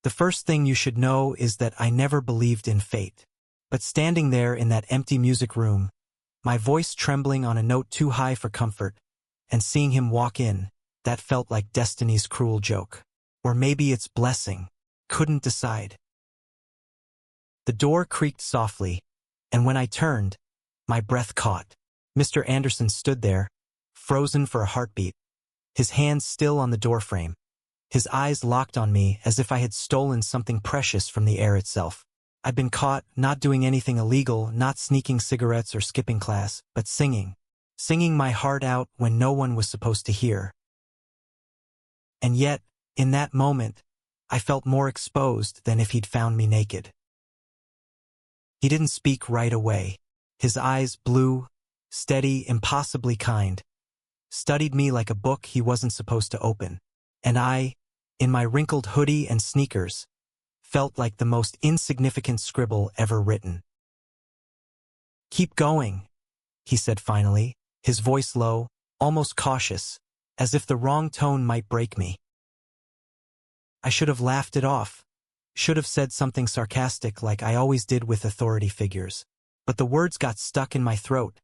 The first thing you should know is that I never believed in fate. But standing there in that empty music room, my voice trembling on a note too high for comfort, and seeing him walk in, that felt like destiny's cruel joke. Or maybe its blessing. Couldn't decide. The door creaked softly, and when I turned, my breath caught. Mr. Anderson stood there, frozen for a heartbeat, his hands still on the doorframe, his eyes locked on me as if I had stolen something precious from the air itself. I'd been caught, not doing anything illegal, not sneaking cigarettes or skipping class, but singing. Singing my heart out when no one was supposed to hear. And yet, in that moment, I felt more exposed than if he'd found me naked. He didn't speak right away. His eyes, blue, steady, impossibly kind, studied me like a book he wasn't supposed to open. And I, in my wrinkled hoodie and sneakers, felt like the most insignificant scribble ever written. "Keep going," he said finally, his voice low, almost cautious, as if the wrong tone might break me. I should have laughed it off, should have said something sarcastic like I always did with authority figures. But the words got stuck in my throat,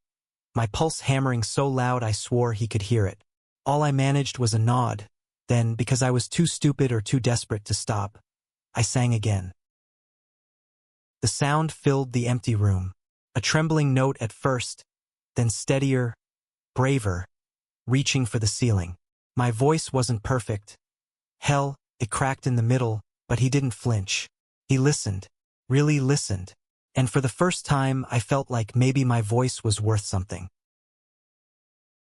my pulse hammering so loud I swore he could hear it. All I managed was a nod. Then, because I was too stupid or too desperate to stop, I sang again. The sound filled the empty room, a trembling note at first, then steadier, braver, reaching for the ceiling. My voice wasn't perfect. Hell, it cracked in the middle, but he didn't flinch. He listened, really listened, and for the first time I felt like maybe my voice was worth something.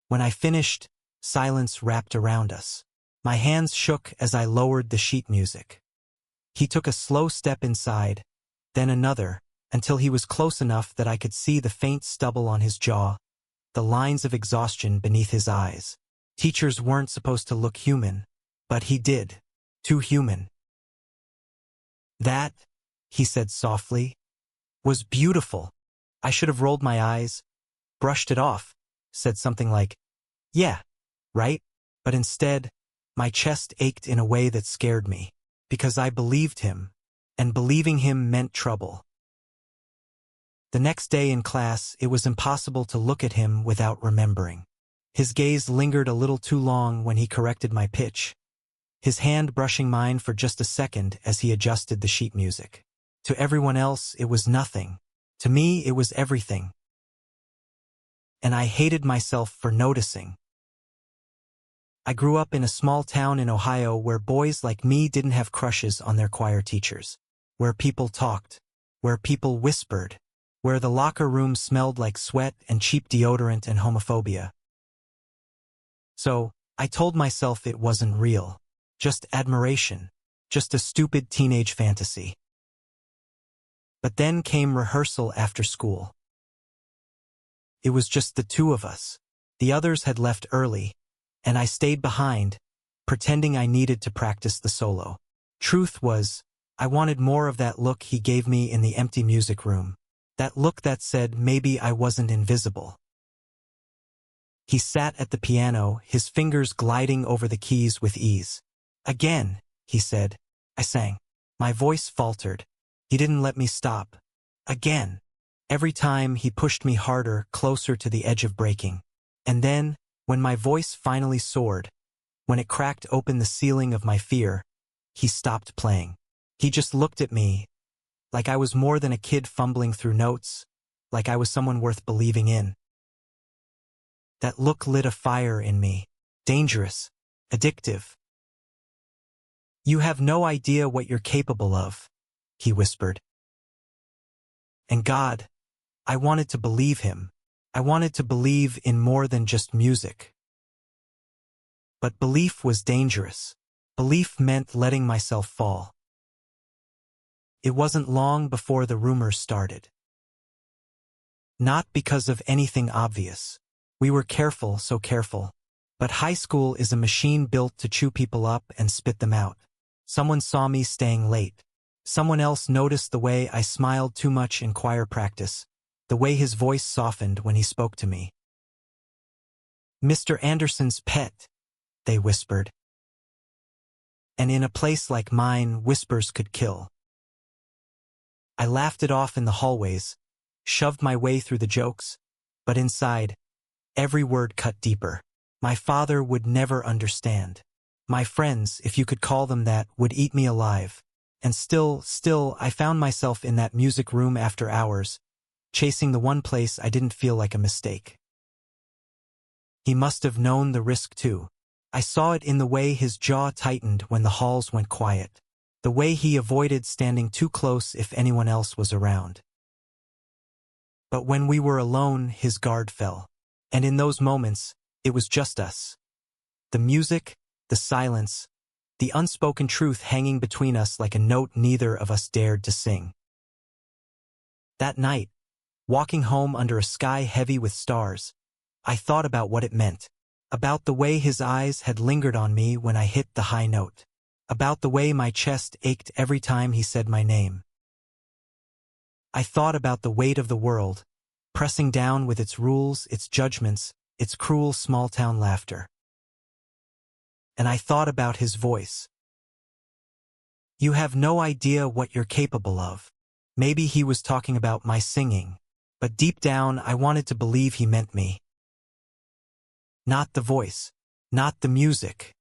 When I finished, silence wrapped around us. My hands shook as I lowered the sheet music. He took a slow step inside, then another, until he was close enough that I could see the faint stubble on his jaw, the lines of exhaustion beneath his eyes. Teachers weren't supposed to look human, but he did. Too human. "That," he said softly, "was beautiful." I should have rolled my eyes, brushed it off, said something like, "Yeah, right?" But instead, my chest ached in a way that scared me, because I believed him, and believing him meant trouble. The next day in class, it was impossible to look at him without remembering. His gaze lingered a little too long when he corrected my pitch, his hand brushing mine for just a second as he adjusted the sheet music. To everyone else, it was nothing. To me, it was everything. And I hated myself for noticing. I grew up in a small town in Ohio where boys like me didn't have crushes on their choir teachers, where people talked, where people whispered, where the locker room smelled like sweat and cheap deodorant and homophobia. So, I told myself it wasn't real, just admiration, just a stupid teenage fantasy. But then came rehearsal after school. It was just the two of us. The others had left early, and I stayed behind, pretending I needed to practice the solo. Truth was, I wanted more of that look he gave me in the empty music room, that look that said maybe I wasn't invisible. He sat at the piano, his fingers gliding over the keys with ease. "Again," he said. I sang. My voice faltered. He didn't let me stop. Again. Every time he pushed me harder, closer to the edge of breaking. And then, when my voice finally soared, when it cracked open the ceiling of my fear, he stopped playing. He just looked at me, like I was more than a kid fumbling through notes, like I was someone worth believing in. That look lit a fire in me. Dangerous. Addictive. "You have no idea what you're capable of," he whispered. And God, I wanted to believe him. I wanted to believe in more than just music. But belief was dangerous. Belief meant letting myself fall. It wasn't long before the rumors started. Not because of anything obvious. We were careful, so careful. But high school is a machine built to chew people up and spit them out. Someone saw me staying late. Someone else noticed the way I smiled too much in choir practice, the way his voice softened when he spoke to me. "Mr. Anderson's pet," they whispered. and in a place like mine, whispers could kill. I laughed it off in the hallways, shoved my way through the jokes, but inside, every word cut deeper. My father would never understand. My friends, if you could call them that, would eat me alive. And still, I found myself in that music room after hours, chasing the one place I didn't feel like a mistake. He must have known the risk too. I saw it in the way his jaw tightened when the halls went quiet, the way he avoided standing too close if anyone else was around. But when we were alone, his guard fell. And in those moments, it was just us. The music, the silence, the unspoken truth hanging between us like a note neither of us dared to sing. That night, walking home under a sky heavy with stars, I thought about what it meant, about the way his eyes had lingered on me when I hit the high note, about the way my chest ached every time he said my name. I thought about the weight of the world, pressing down with its rules, its judgments, its cruel small-town laughter. And I thought about his voice. You have no idea what you're capable of. Maybe he was talking about my singing, but deep down I wanted to believe he meant me. Not the voice, not the music.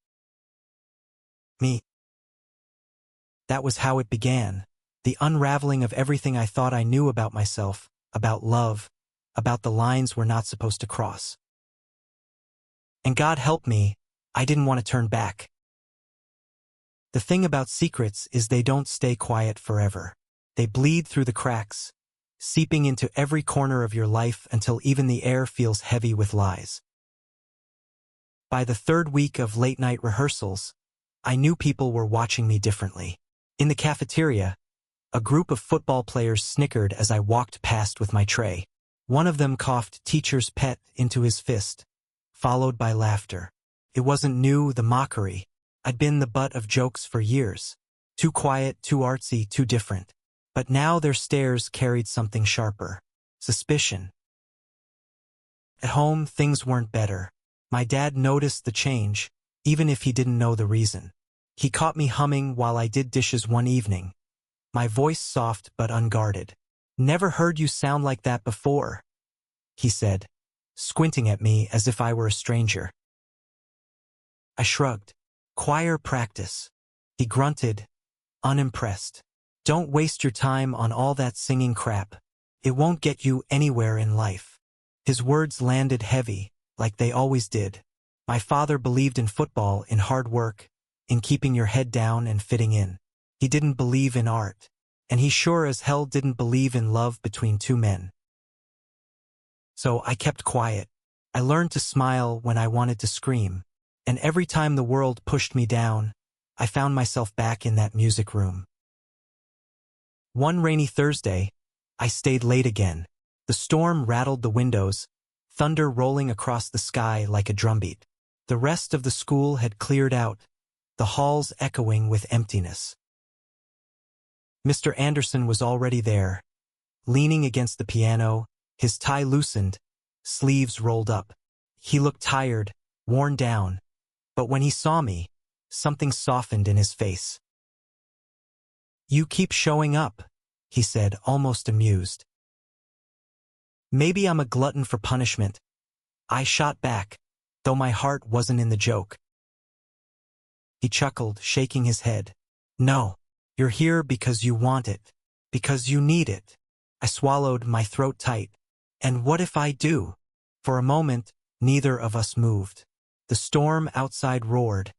Me. That was how it began, the unraveling of everything I thought I knew about myself, about love, about the lines we're not supposed to cross. And God help me, I didn't want to turn back. The thing about secrets is they don't stay quiet forever. They bleed through the cracks, seeping into every corner of your life until even the air feels heavy with lies. By the third week of late-night rehearsals, I knew people were watching me differently. In the cafeteria, a group of football players snickered as I walked past with my tray. One of them coughed teacher's pet into his fist, followed by laughter. It wasn't new, the mockery. I'd been the butt of jokes for years. Too quiet, too artsy, too different. But now their stares carried something sharper. Suspicion. At home, things weren't better. My dad noticed the change, even if he didn't know the reason. He caught me humming while I did dishes one evening, my voice soft but unguarded. "Never heard you sound like that before," he said, squinting at me as if I were a stranger. I shrugged. "Choir practice." He grunted, unimpressed. "Don't waste your time on all that singing crap. It won't get you anywhere in life." His words landed heavy, like they always did. My father believed in football, in hard work, in keeping your head down and fitting in. He didn't believe in art, and he sure as hell didn't believe in love between two men. So I kept quiet. I learned to smile when I wanted to scream, and every time the world pushed me down, I found myself back in that music room. One rainy Thursday, I stayed late again. The storm rattled the windows, thunder rolling across the sky like a drumbeat. The rest of the school had cleared out, the halls echoing with emptiness. Mr. Anderson was already there, leaning against the piano, his tie loosened, sleeves rolled up. He looked tired, worn down, but when he saw me, something softened in his face. "You keep showing up," he said, almost amused. "Maybe I'm a glutton for punishment," I shot back, though my heart wasn't in the joke. He chuckled, shaking his head. "No, you're here because you want it, because you need it." I swallowed, my throat tight. "And what if I do?" For a moment, neither of us moved. The storm outside roared,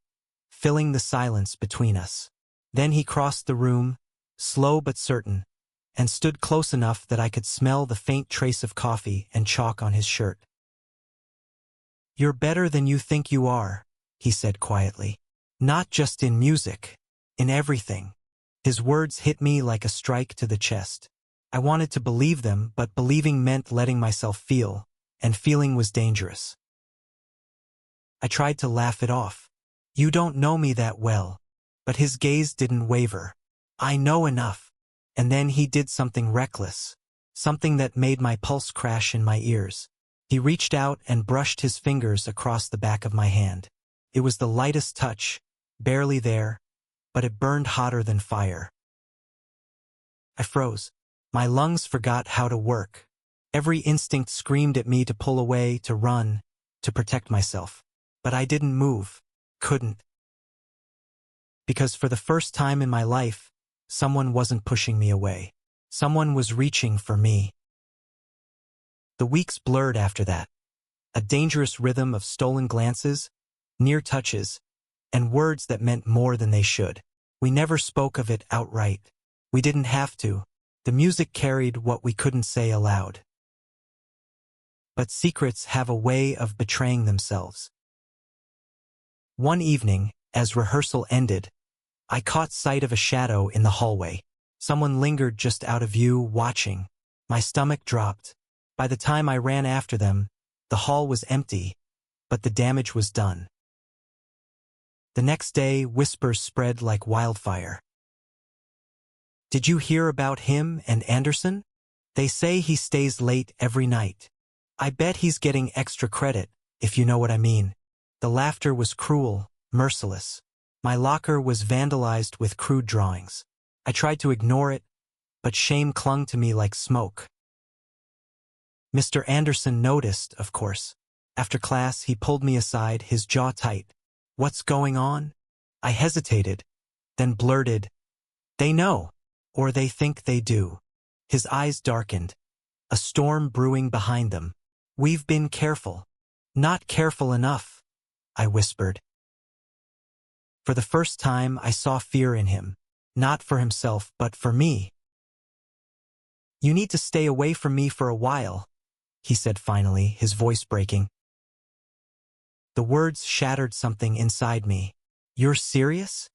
filling the silence between us. Then he crossed the room, slow but certain, and stood close enough that I could smell the faint trace of coffee and chalk on his shirt. "You're better than you think you are," he said quietly. "Not just in music, in everything." His words hit me like a strike to the chest. I wanted to believe them, but believing meant letting myself feel, and feeling was dangerous. I tried to laugh it off. "You don't know me that well." But his gaze didn't waver. "I know enough." And then he did something reckless, something that made my pulse crash in my ears. He reached out and brushed his fingers across the back of my hand. It was the lightest touch, barely there, but it burned hotter than fire. I froze. My lungs forgot how to work. Every instinct screamed at me to pull away, to run, to protect myself. But I didn't move. Couldn't. Because for the first time in my life, someone wasn't pushing me away. Someone was reaching for me. The weeks blurred after that. A dangerous rhythm of stolen glances, near touches, and words that meant more than they should. We never spoke of it outright. We didn't have to. The music carried what we couldn't say aloud. But secrets have a way of betraying themselves. One evening, as rehearsal ended, I caught sight of a shadow in the hallway. Someone lingered just out of view, watching. My stomach dropped. By the time I ran after them, the hall was empty, but the damage was done. The next day, whispers spread like wildfire. Did you hear about him and Anderson? They say he stays late every night. I bet he's getting extra credit, if you know what I mean. The laughter was cruel, merciless. My locker was vandalized with crude drawings. I tried to ignore it, but shame clung to me like smoke. Mr. Anderson noticed, of course. After class, he pulled me aside, his jaw tight. What's going on? I hesitated, then blurted, They know, or they think they do. His eyes darkened, a storm brewing behind them. We've been careful. Not careful enough, I whispered. For the first time, I saw fear in him, not for himself, but for me. You need to stay away from me for a while, he said finally, his voice breaking. The words shattered something inside me. You're serious?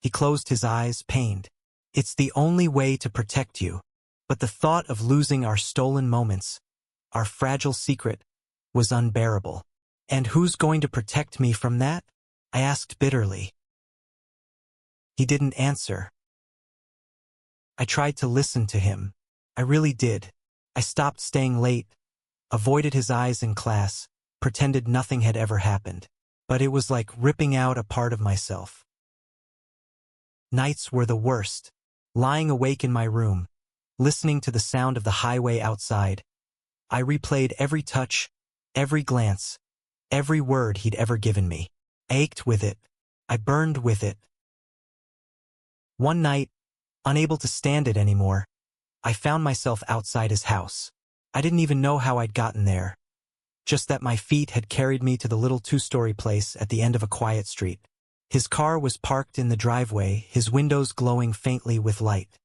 He closed his eyes, pained. It's the only way to protect you. But the thought of losing our stolen moments, our fragile secret, was unbearable. And who's going to protect me from that? I asked bitterly. He didn't answer. I tried to listen to him. I really did. I stopped staying late, avoided his eyes in class, pretended nothing had ever happened. But it was like ripping out a part of myself. Nights were the worst. Lying awake in my room, listening to the sound of the highway outside, I replayed every touch, every glance, every word he'd ever given me. I ached with it. I burned with it. One night, unable to stand it anymore, I found myself outside his house. I didn't even know how I'd gotten there. Just that my feet had carried me to the little two-story place at the end of a quiet street. His car was parked in the driveway, his windows glowing faintly with light.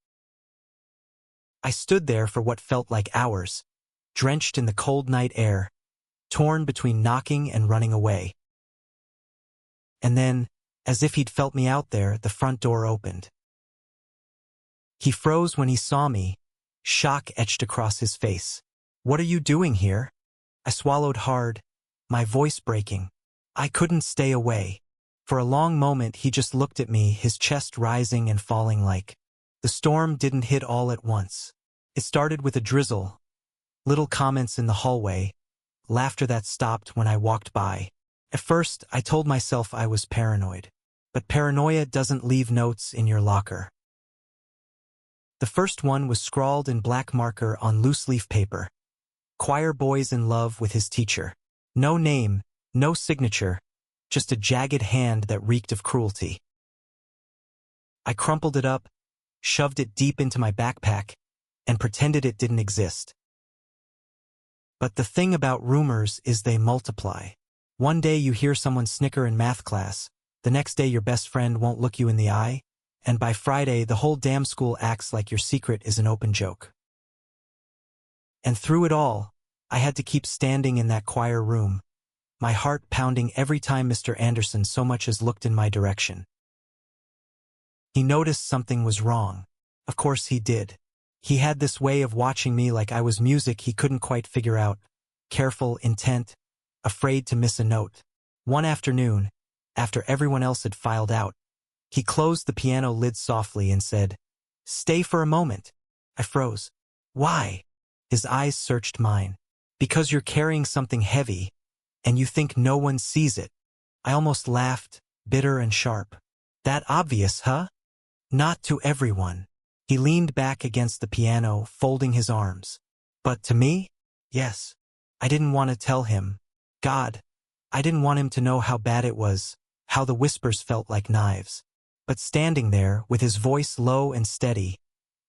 I stood there for what felt like hours, drenched in the cold night air, torn between knocking and running away. And then, as if he'd felt me out there, the front door opened. He froze when he saw me, shock etched across his face. What are you doing here? I swallowed hard, my voice breaking. I couldn't stay away. For a long moment he just looked at me, his chest rising and falling like. The storm didn't hit all at once. It started with a drizzle, little comments in the hallway, laughter that stopped when I walked by. At first, I told myself I was paranoid. But paranoia doesn't leave notes in your locker. The first one was scrawled in black marker on loose-leaf paper. Choir boys in love with his teacher. No name, no signature, just a jagged hand that reeked of cruelty. I crumpled it up, shoved it deep into my backpack, and pretended it didn't exist. But the thing about rumors is they multiply. One day you hear someone snicker in math class, the next day your best friend won't look you in the eye, and by Friday the whole damn school acts like your secret is an open joke. And through it all, I had to keep standing in that choir room, my heart pounding every time Mr. Anderson so much as looked in my direction. He noticed something was wrong. Of course he did. He had this way of watching me like I was music he couldn't quite figure out, careful, intent, afraid to miss a note. One afternoon, after everyone else had filed out, he closed the piano lid softly and said, "Stay for a moment." I froze. Why? His eyes searched mine. Because you're carrying something heavy, and you think no one sees it. I almost laughed, bitter and sharp. That obvious, huh? Not to everyone. He leaned back against the piano, folding his arms. But to me? Yes. I didn't want to tell him. God. I didn't want him to know how bad it was, how the whispers felt like knives. But standing there, with his voice low and steady,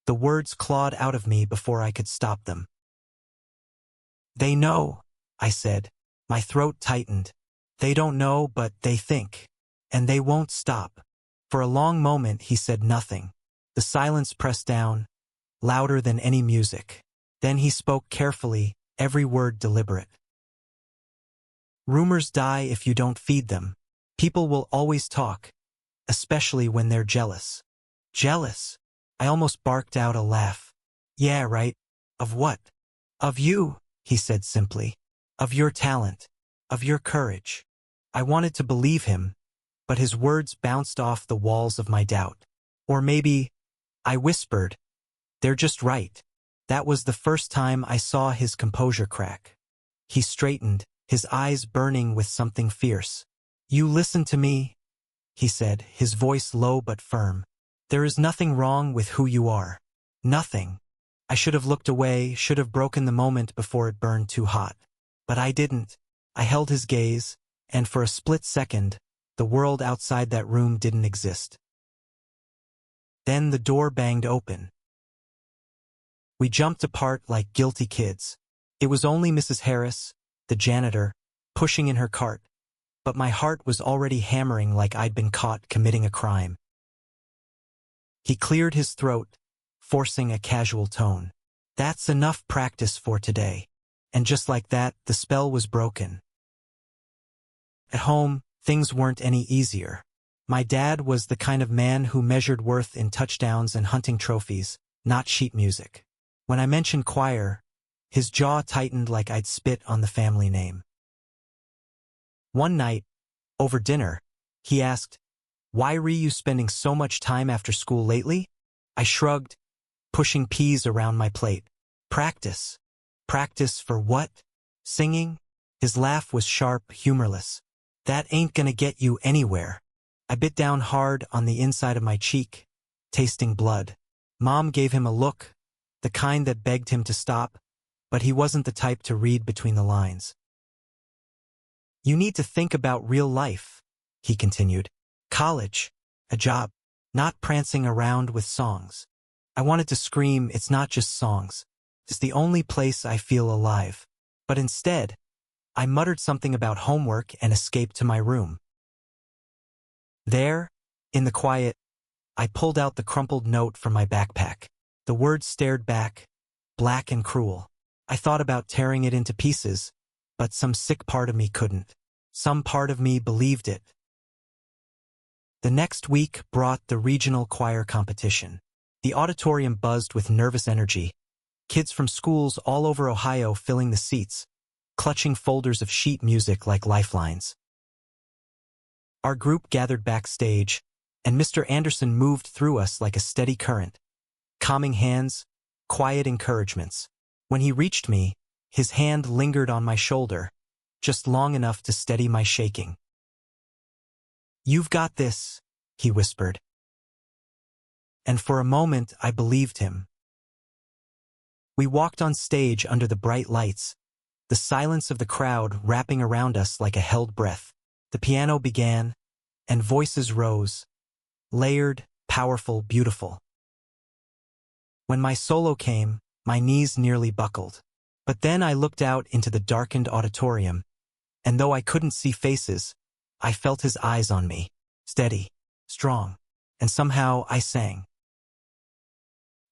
the words clawed out of me before I could stop them. They know, I said. My throat tightened. They don't know, but they think. And they won't stop. For a long moment he said nothing. The silence pressed down, louder than any music. Then he spoke carefully, every word deliberate. Rumors die if you don't feed them. People will always talk, especially when they're jealous. Jealous? I almost barked out a laugh. Yeah, right. Of what? Of you, he said simply. Of your talent. Of your courage. I wanted to believe him, but his words bounced off the walls of my doubt. Or maybe, I whispered, they're just right. That was the first time I saw his composure crack. He straightened, his eyes burning with something fierce. You listen to me, he said, his voice low but firm. There is nothing wrong with who you are. Nothing. I should have looked away, should have broken the moment before it burned too hot. But I didn't. I held his gaze, and for a split second, the world outside that room didn't exist. Then the door banged open. We jumped apart like guilty kids. It was only Mrs. Harris, the janitor, pushing in her cart, but my heart was already hammering like I'd been caught committing a crime. He cleared his throat, forcing a casual tone. That's enough practice for today. And just like that, the spell was broken. At home, things weren't any easier. My dad was the kind of man who measured worth in touchdowns and hunting trophies, not sheet music. When I mentioned choir, his jaw tightened like I'd spit on the family name. One night, over dinner, he asked, "Why were you spending so much time after school lately?" I shrugged, pushing peas around my plate. Practice. Practice for what? Singing? His laugh was sharp, humorless. That ain't gonna get you anywhere. I bit down hard on the inside of my cheek, tasting blood. Mom gave him a look, the kind that begged him to stop, but he wasn't the type to read between the lines. You need to think about real life, he continued. College, a job, not prancing around with songs. I wanted to scream, it's not just songs. It's the only place I feel alive. But instead, I muttered something about homework and escaped to my room. There, in the quiet, I pulled out the crumpled note from my backpack. The words stared back, black and cruel. I thought about tearing it into pieces, but some sick part of me couldn't. Some part of me believed it. The next week brought the regional choir competition. The auditorium buzzed with nervous energy. Kids from schools all over Ohio filling the seats, clutching folders of sheet music like lifelines. Our group gathered backstage, and Mr. Anderson moved through us like a steady current. Calming hands, quiet encouragements. When he reached me, his hand lingered on my shoulder, just long enough to steady my shaking. You've got this, he whispered. And for a moment I believed him. We walked on stage under the bright lights, the silence of the crowd wrapping around us like a held breath. The piano began, and voices rose, layered, powerful, beautiful. When my solo came, my knees nearly buckled. But then I looked out into the darkened auditorium, and though I couldn't see faces, I felt his eyes on me, steady, strong, and somehow I sang.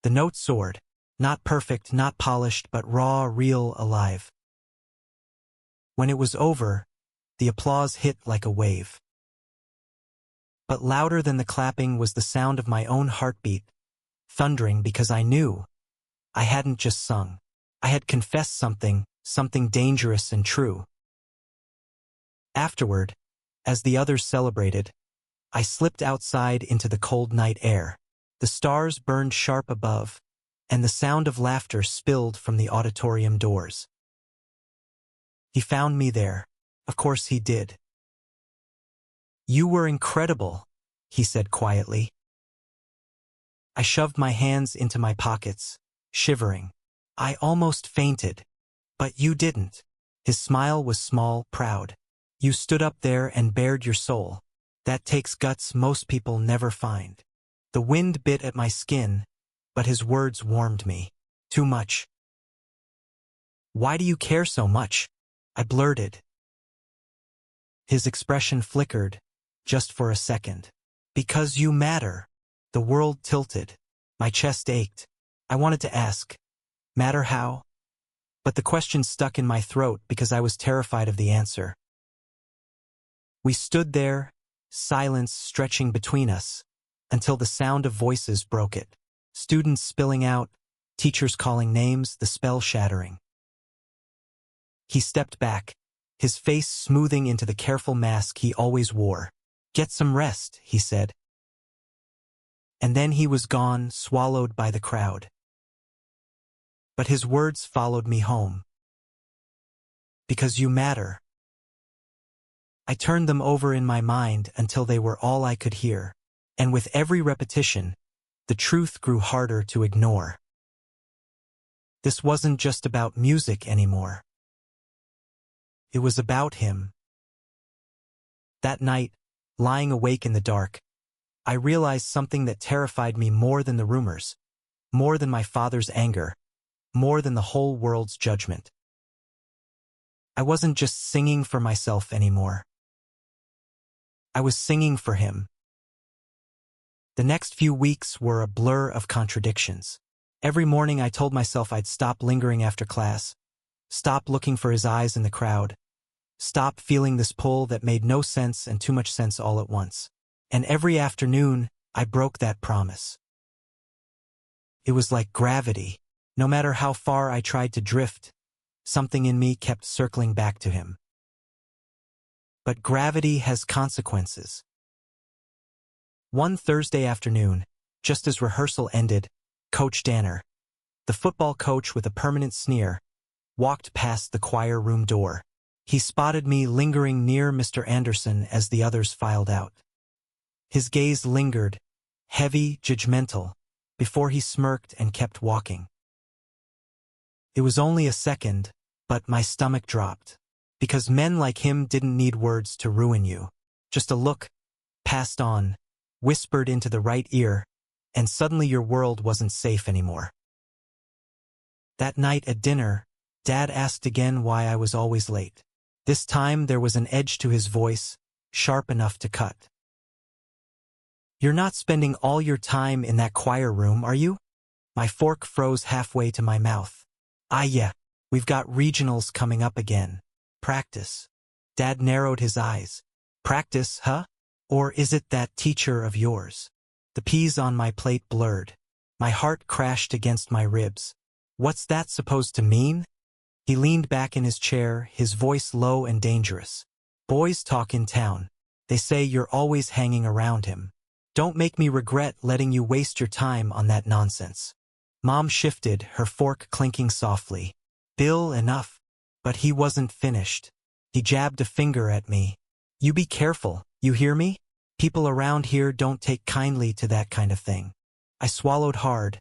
The note soared, not perfect, not polished, but raw, real, alive. When it was over, the applause hit like a wave. But louder than the clapping was the sound of my own heartbeat, thundering because I knew I hadn't just sung. I had confessed something, something dangerous and true. Afterward, as the others celebrated, I slipped outside into the cold night air. The stars burned sharp above, and the sound of laughter spilled from the auditorium doors. He found me there. Of course he did. You were incredible, he said quietly. I shoved my hands into my pockets, shivering. I almost fainted. But you didn't. His smile was small, proud. You stood up there and bared your soul. That takes guts most people never find. The wind bit at my skin, but his words warmed me. Too much. Why do you care so much? I blurted. His expression flickered, just for a second. Because you matter. The world tilted. My chest ached. I wanted to ask, matter how? But the question stuck in my throat because I was terrified of the answer. We stood there, silence stretching between us, until the sound of voices broke it. Students spilling out, teachers calling names, the spell shattering. He stepped back, his face smoothing into the careful mask he always wore. Get some rest, he said. And then he was gone, swallowed by the crowd. But his words followed me home. Because you matter. I turned them over in my mind until they were all I could hear. And with every repetition, the truth grew harder to ignore. This wasn't just about music anymore. It was about him. That night, lying awake in the dark, I realized something that terrified me more than the rumors, more than my father's anger, more than the whole world's judgment. I wasn't just singing for myself anymore. I was singing for him. The next few weeks were a blur of contradictions. Every morning I told myself I'd stop lingering after class, stop looking for his eyes in the crowd, stop feeling this pull that made no sense and too much sense all at once. And every afternoon, I broke that promise. It was like gravity. No matter how far I tried to drift, something in me kept circling back to him. But gravity has consequences. One Thursday afternoon, just as rehearsal ended, Coach Danner, the football coach with a permanent sneer, walked past the choir room door. He spotted me lingering near Mr. Anderson as the others filed out. His gaze lingered, heavy, judgmental, before he smirked and kept walking. It was only a second, but my stomach dropped. Because men like him didn't need words to ruin you. Just a look, passed on, whispered into the right ear, and suddenly your world wasn't safe anymore. That night at dinner, Dad asked again why I was always late. This time there was an edge to his voice, sharp enough to cut. You're not spending all your time in that choir room, are you? My fork froze halfway to my mouth. Yeah, we've got regionals coming up again. Practice. Dad narrowed his eyes. Practice, huh? Or is it that teacher of yours? The peas on my plate blurred. My heart crashed against my ribs. What's that supposed to mean? He leaned back in his chair, his voice low and dangerous. Boys talk in town. They say you're always hanging around him. Don't make me regret letting you waste your time on that nonsense. Mom shifted, her fork clinking softly. Bill, enough. But he wasn't finished. He jabbed a finger at me. You be careful, you hear me? People around here don't take kindly to that kind of thing. I swallowed hard,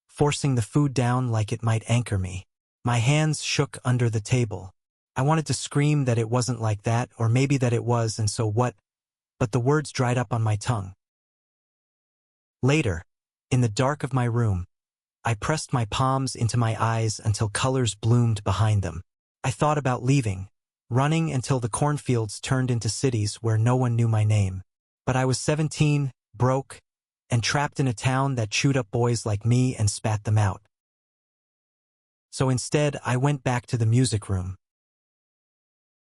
forcing the food down like it might anchor me. My hands shook under the table. I wanted to scream that it wasn't like that, or maybe that it was, and so what? But the words dried up on my tongue. Later, in the dark of my room, I pressed my palms into my eyes until colors bloomed behind them. I thought about leaving, running until the cornfields turned into cities where no one knew my name. But I was 17, broke, and trapped in a town that chewed up boys like me and spat them out. So instead, I went back to the music room.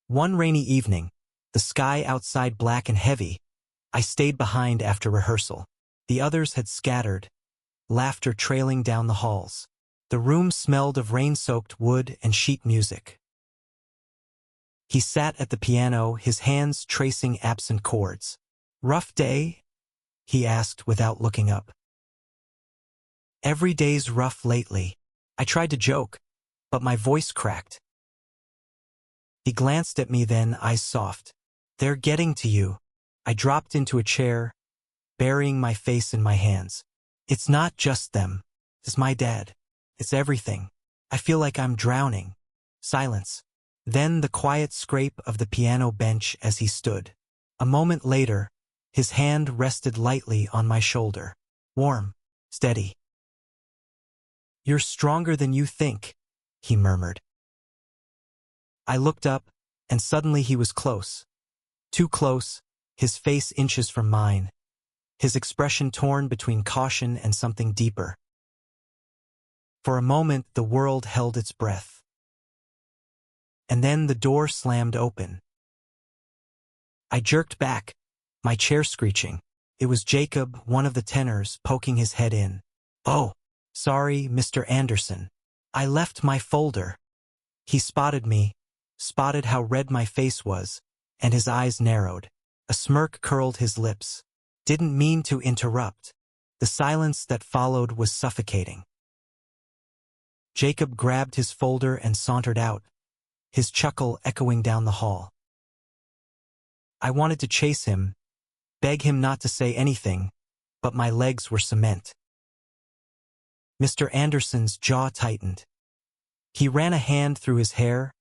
One rainy evening, the sky outside black and heavy, I stayed behind after rehearsal. The others had scattered, laughter trailing down the halls. The room smelled of rain-soaked wood and sheet music. He sat at the piano, his hands tracing absent chords. Rough day? He asked without looking up. Every day's rough lately. I tried to joke, but my voice cracked. He glanced at me then, eyes soft. They're getting to you. I dropped into a chair, burying my face in my hands. It's not just them. It's my dad. It's everything. I feel like I'm drowning. Silence. Then the quiet scrape of the piano bench as he stood. A moment later, his hand rested lightly on my shoulder. Warm. Steady. You're stronger than you think, he murmured. I looked up, and suddenly he was close. Too close, his face inches from mine, his expression torn between caution and something deeper. For a moment, the world held its breath. And then the door slammed open. I jerked back, my chair screeching. It was Jacob, one of the tenors, poking his head in. "Oh, sorry, Mr. Anderson. I left my folder." He spotted me, spotted how red my face was, and his eyes narrowed. A smirk curled his lips. Didn't mean to interrupt. The silence that followed was suffocating. Jacob grabbed his folder and sauntered out, his chuckle echoing down the hall. I wanted to chase him, beg him not to say anything, but my legs were cement. Mr. Anderson's jaw tightened. He ran a hand through his hair,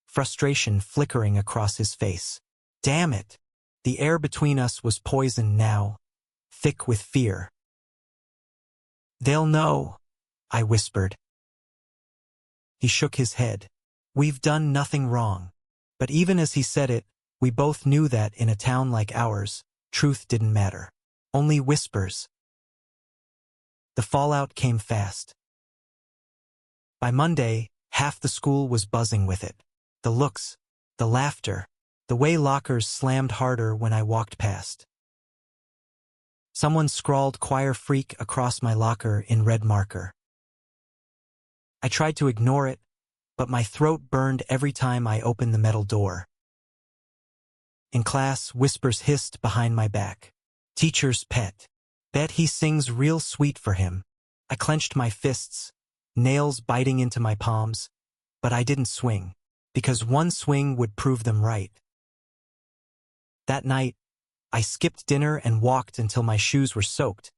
frustration flickering across his face. Damn it! The air between us was poisoned now, thick with fear. "They'll know," I whispered. He shook his head. "We've done nothing wrong." But even as he said it, we both knew that in a town like ours, truth didn't matter. Only whispers. The fallout came fast. By Monday, half the school was buzzing with it. The looks, the laughter, the way lockers slammed harder when I walked past. Someone scrawled "choir freak" across my locker in red marker. I tried to ignore it, but my throat burned every time I opened the metal door. In class, whispers hissed behind my back. "Teacher's pet. Bet he sings real sweet for him." I clenched my fists, nails biting into my palms, but I didn't swing, because one swing would prove them right. That night, I skipped dinner and walked until my shoes were soaked,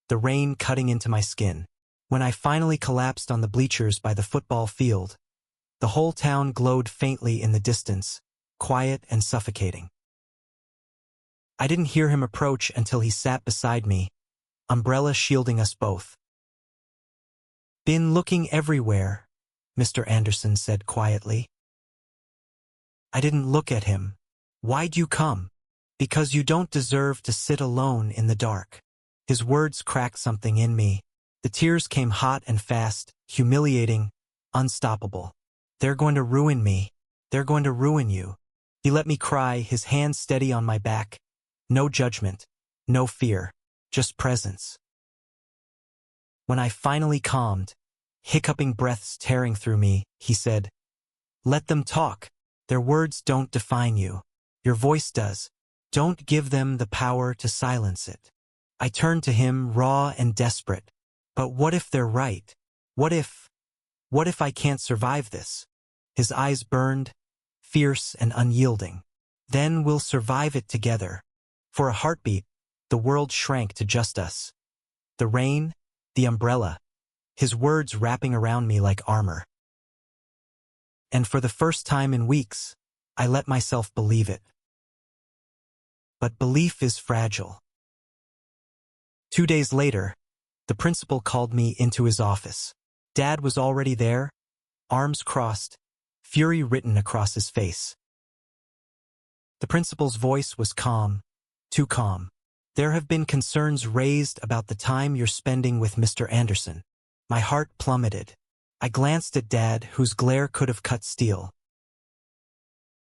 the rain cutting into my skin. When I finally collapsed on the bleachers by the football field, the whole town glowed faintly in the distance, quiet and suffocating. I didn't hear him approach until he sat beside me, umbrella shielding us both. "Been looking everywhere," Mr. Anderson said quietly. I didn't look at him. "Why'd you come?" "Because you don't deserve to sit alone in the dark." His words cracked something in me. The tears came hot and fast, humiliating, unstoppable. "They're going to ruin me. They're going to ruin you." He let me cry, his hand steady on my back. No judgment, no fear, just presence. When I finally calmed, hiccuping breaths tearing through me, he said, "Let them talk. Their words don't define you. Your voice does. Don't give them the power to silence it." I turned to him, raw and desperate. "But what if they're right? What if I can't survive this?" His eyes burned, fierce and unyielding. "Then we'll survive it together." For a heartbeat, the world shrank to just us. The rain, the umbrella, his words wrapping around me like armor. And for the first time in weeks, I let myself believe it. But belief is fragile. 2 days later, the principal called me into his office. Dad was already there, arms crossed, fury written across his face. The principal's voice was calm, too calm. "There have been concerns raised about the time you're spending with Mr. Anderson." My heart plummeted. I glanced at Dad, whose glare could have cut steel.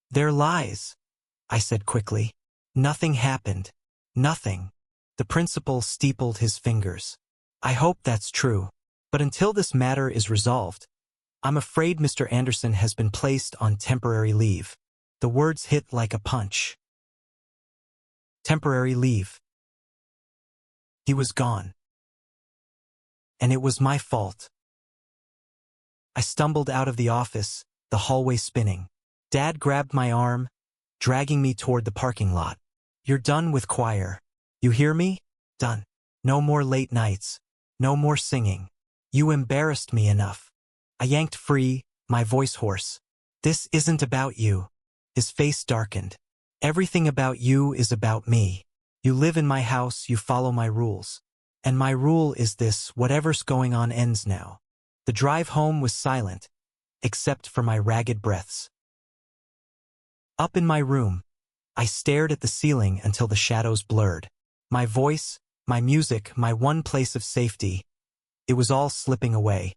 "They're lies," I said quickly. "Nothing happened. Nothing." The principal steepled his fingers. "I hope that's true. But until this matter is resolved, I'm afraid Mr. Anderson has been placed on temporary leave." The words hit like a punch. Temporary leave. He was gone. And it was my fault. I stumbled out of the office, the hallway spinning. Dad grabbed my arm, dragging me toward the parking lot. "You're done with choir. You hear me? Done. No more late nights. No more singing. You embarrassed me enough. I yanked free, my voice hoarse. This isn't about you. His face darkened. Everything about you is about me. You live in my house, you follow my rules. And my rule is this: whatever's going on ends now. The drive home was silent, except for my ragged breaths. Up in my room, I stared at the ceiling until the shadows blurred. My voice, my music, my one place of safety, it was all slipping away.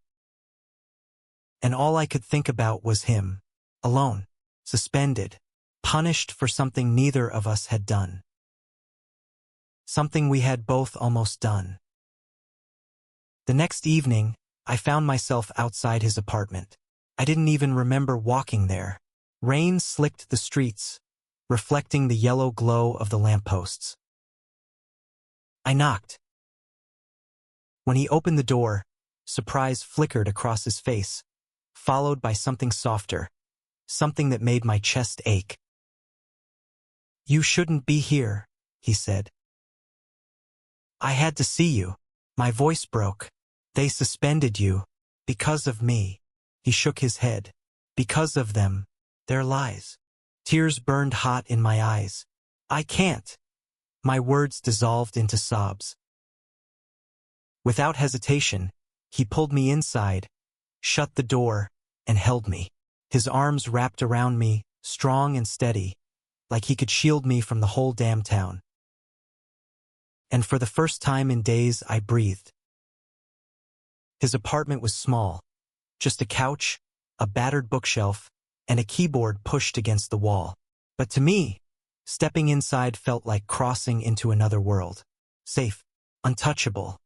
And all I could think about was him, alone, suspended, punished for something neither of us had done. Something we had both almost done. The next evening, I found myself outside his apartment. I didn't even remember walking there. Rain slicked the streets, reflecting the yellow glow of the lampposts. I knocked. When he opened the door, surprise flickered across his face, followed by something softer, something that made my chest ache. "You shouldn't be here," he said. "I had to see you." My voice broke. "They suspended you. Because of me." He shook his head. "Because of them. Their lies." Tears burned hot in my eyes. "I can't." My words dissolved into sobs. Without hesitation, he pulled me inside, shut the door, and held me. His arms wrapped around me, strong and steady, like he could shield me from the whole damn town. And for the first time in days, I breathed. His apartment was small, just a couch, a battered bookshelf, and a keyboard pushed against the wall. But to me, stepping inside felt like crossing into another world. Safe, untouchable.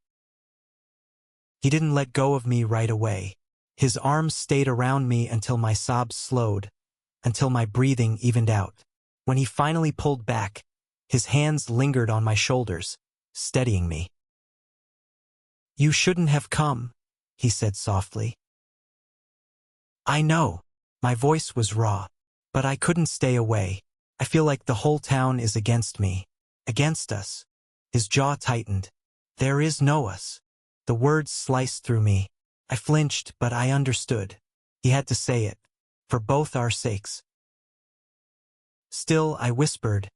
He didn't let go of me right away. His arms stayed around me until my sobs slowed, until my breathing evened out. When he finally pulled back, his hands lingered on my shoulders, steadying me. "You shouldn't have come," he said softly. "I know." My voice was raw, but I couldn't stay away. "I feel like the whole town is against me. Against us." His jaw tightened. "There is no us." The words sliced through me. I flinched, but I understood. He had to say it, for both our sakes. Still, I whispered,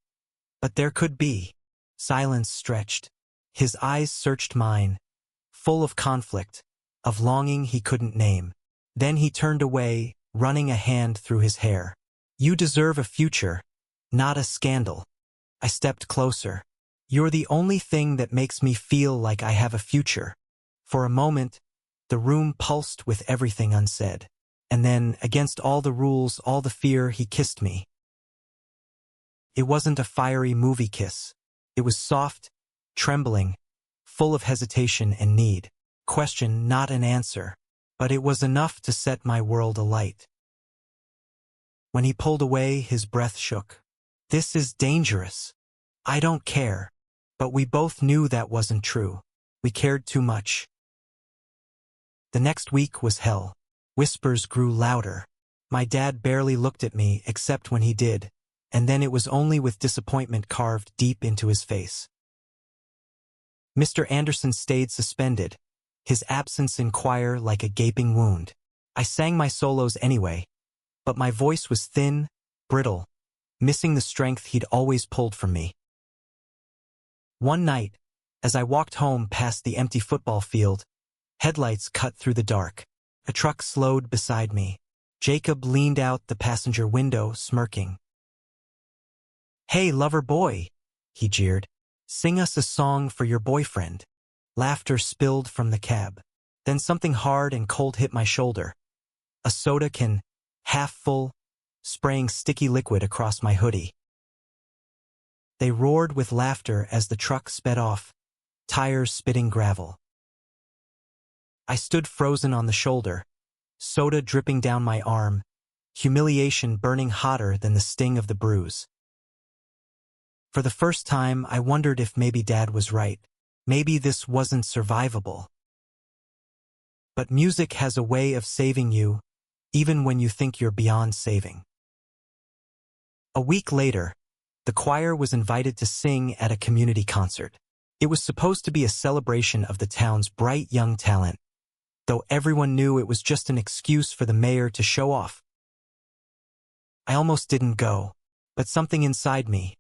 "But there could be." Silence stretched. His eyes searched mine, full of conflict, of longing he couldn't name. Then he turned away, running a hand through his hair. "You deserve a future, not a scandal." I stepped closer. "You're the only thing that makes me feel like I have a future." For a moment, the room pulsed with everything unsaid. And then, against all the rules, all the fear, he kissed me. It wasn't a fiery movie kiss. It was soft, trembling, full of hesitation and need. Question, not an answer. But it was enough to set my world alight. When he pulled away, his breath shook. "This is dangerous. I don't care." But we both knew that wasn't true. We cared too much. The next week was hell. Whispers grew louder. My dad barely looked at me except when he did, and then it was only with disappointment carved deep into his face. Mr. Anderson stayed suspended, his absence in choir like a gaping wound. I sang my solos anyway, but my voice was thin, brittle, missing the strength he'd always pulled from me. One night, as I walked home past the empty football field, headlights cut through the dark. A truck slowed beside me. Jacob leaned out the passenger window, smirking. "Hey, lover boy," he jeered. "Sing us a song for your boyfriend." Laughter spilled from the cab. Then something hard and cold hit my shoulder. A soda can, half full, spraying sticky liquid across my hoodie. They roared with laughter as the truck sped off, tires spitting gravel. I stood frozen on the shoulder, soda dripping down my arm, humiliation burning hotter than the sting of the bruise. For the first time, I wondered if maybe Dad was right. Maybe this wasn't survivable. But music has a way of saving you, even when you think you're beyond saving. A week later, the choir was invited to sing at a community concert. It was supposed to be a celebration of the town's bright young talent, though everyone knew it was just an excuse for the mayor to show off. I almost didn't go, but something inside me,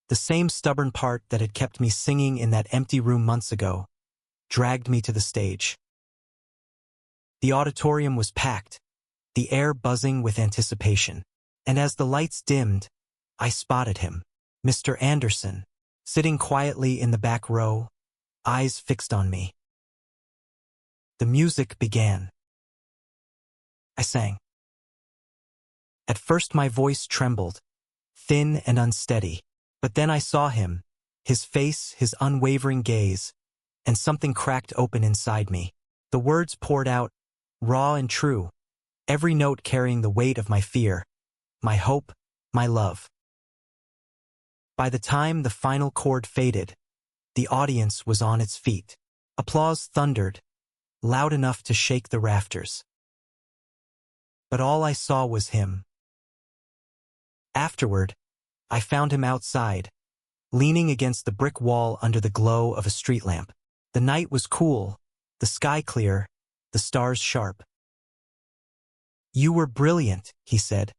the same stubborn part that had kept me singing in that empty room months ago, dragged me to the stage. The auditorium was packed, the air buzzing with anticipation, and as the lights dimmed, I spotted him, Mr. Anderson, sitting quietly in the back row, eyes fixed on me. The music began. I sang. At first my voice trembled, thin and unsteady, but then I saw him, his face, his unwavering gaze, and something cracked open inside me. The words poured out, raw and true, every note carrying the weight of my fear, my hope, my love. By the time the final chord faded, the audience was on its feet. Applause thundered, loud enough to shake the rafters. But all I saw was him. Afterward, I found him outside, leaning against the brick wall under the glow of a street lamp. The night was cool, the sky clear, the stars sharp. "You were brilliant," he said.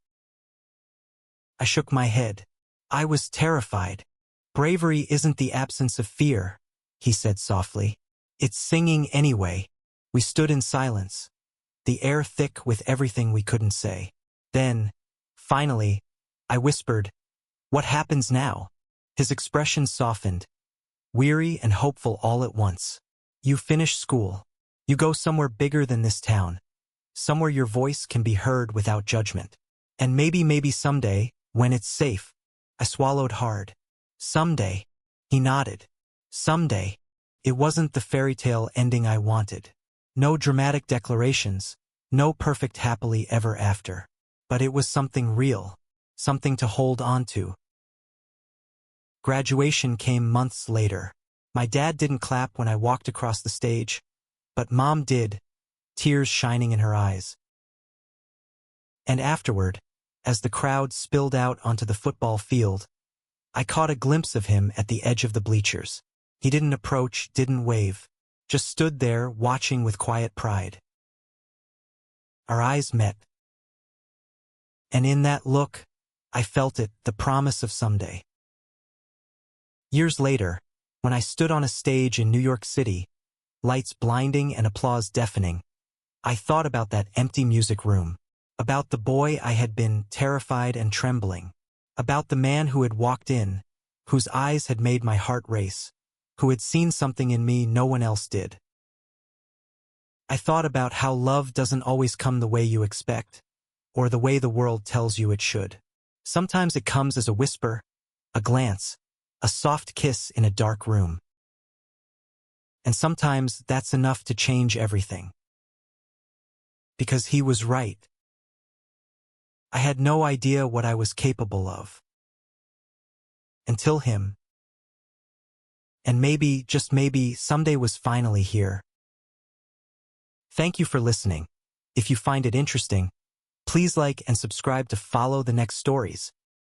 I shook my head. I was terrified. "Bravery isn't the absence of fear," he said softly. "It's singing anyway." We stood in silence, the air thick with everything we couldn't say. Then, finally, I whispered, "What happens now?" His expression softened, weary and hopeful all at once. "You finish school. You go somewhere bigger than this town, somewhere your voice can be heard without judgment. And maybe someday, when it's safe." I swallowed hard. Someday, he nodded. Someday. It wasn't the fairy tale ending I wanted. No dramatic declarations, no perfect happily ever after. But it was something real, something to hold on to. Graduation came months later. My dad didn't clap when I walked across the stage, but Mom did, tears shining in her eyes. And afterward, as the crowd spilled out onto the football field, I caught a glimpse of him at the edge of the bleachers. He didn't approach, didn't wave, just stood there watching with quiet pride. Our eyes met. And in that look, I felt it, the promise of someday. Years later, when I stood on a stage in New York City, lights blinding and applause deafening, I thought about that empty music room, about the boy I had been, terrified and trembling, about the man who had walked in, whose eyes had made my heart race, who had seen something in me no one else did. I thought about how love doesn't always come the way you expect, or the way the world tells you it should. Sometimes it comes as a whisper, a glance, a soft kiss in a dark room. And sometimes that's enough to change everything. Because he was right. I had no idea what I was capable of. Until him. And maybe, just maybe, someday was finally here. Thank you for listening. If you find it interesting, please like and subscribe to follow the next stories.